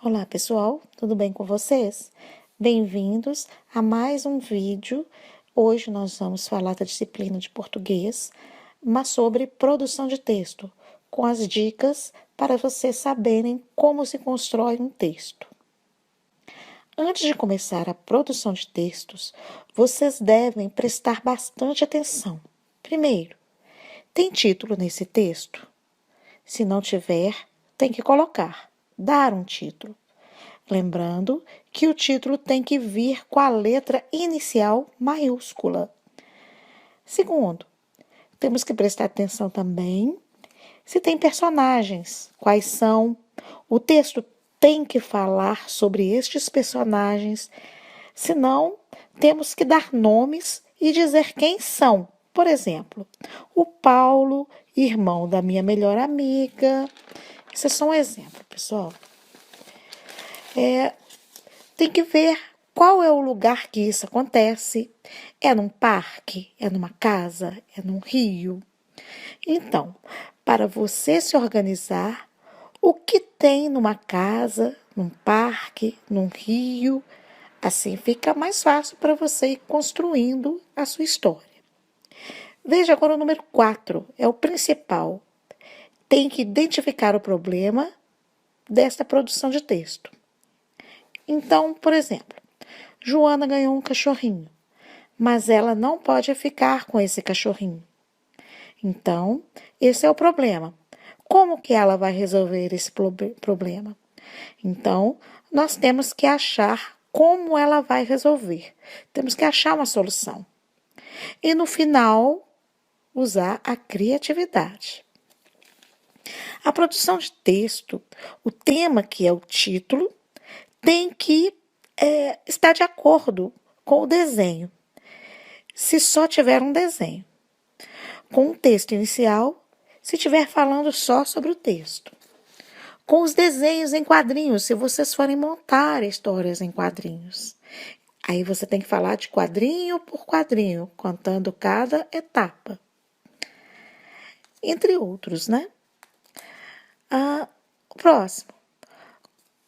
Olá pessoal, tudo bem com vocês? Bem-vindos a mais um vídeo. Hoje nós vamos falar da disciplina de português, mas sobre produção de texto, com as dicas para vocês saberem como se constrói um texto. Antes de começar a produção de textos, vocês devem prestar bastante atenção. Primeiro, tem título nesse texto? Se não tiver, tem que colocar, dar um título. Lembrando que o título tem que vir com a letra inicial maiúscula. Segundo, temos que prestar atenção também se tem personagens, quais são. O texto tem que falar sobre estes personagens, senão temos que dar nomes e dizer quem são. Por exemplo, o Paulo, irmão da minha melhor amiga. Isso é só um exemplo, pessoal. Tem que ver qual é o lugar que isso acontece. É num parque? É numa casa? É num rio? Então, para você se organizar, o que tem numa casa, num parque, num rio, assim fica mais fácil para você ir construindo a sua história. Veja agora o número 4, é o principal. Tem que identificar o problema desta produção de texto. Então, por exemplo, Joana ganhou um cachorrinho, mas ela não pode ficar com esse cachorrinho. Então, esse é o problema. Como que ela vai resolver esse problema? Então, nós temos que achar como ela vai resolver. Temos que achar uma solução. E no final, usar a criatividade. A produção de texto, o tema que é o título, tem que estar de acordo com o desenho. Se só tiver um desenho. Com o texto inicial, se estiver falando só sobre o texto. Com os desenhos em quadrinhos, se vocês forem montar histórias em quadrinhos. Aí você tem que falar de quadrinho por quadrinho, contando cada etapa. Entre outros, né? O próximo.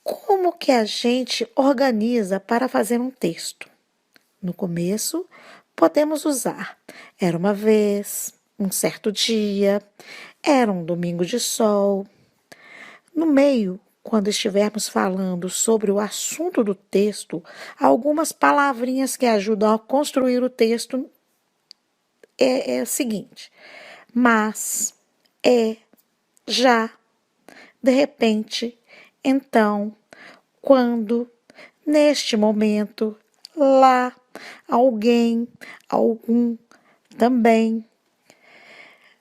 Como que a gente organiza para fazer um texto? No começo, podemos usar era uma vez, um certo dia, era um domingo de sol. No meio, quando estivermos falando sobre o assunto do texto, algumas palavrinhas que ajudam a construir o texto é o seguinte: mas, já, de repente, então, quando, neste momento, lá, alguém, algum, também.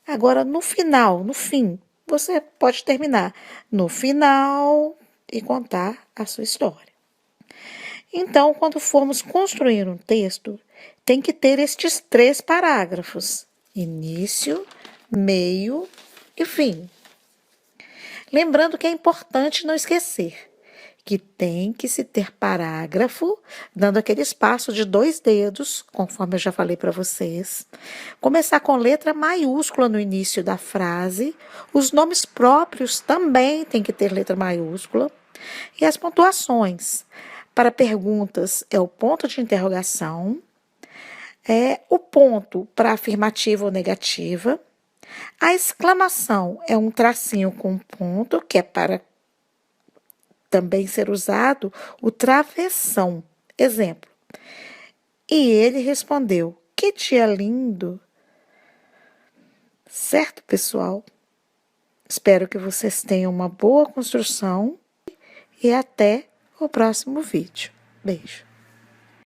Agora, no final, no fim, você pode terminar no final e contar a sua história. Então, quando formos construir um texto, tem que ter estes 3 parágrafos: início, meio e fim. Lembrando que é importante não esquecer que tem que se ter parágrafo, dando aquele espaço de 2 dedos, conforme eu já falei para vocês. Começar com letra maiúscula no início da frase. Os nomes próprios também tem que ter letra maiúscula. E as pontuações. Para perguntas é o ponto de interrogação. O ponto para afirmativa ou negativa. A exclamação é um tracinho com ponto, que é para também ser usado o travessão. Exemplo. E ele respondeu: que dia lindo! Certo, pessoal? Espero que vocês tenham uma boa construção e até o próximo vídeo. Beijo!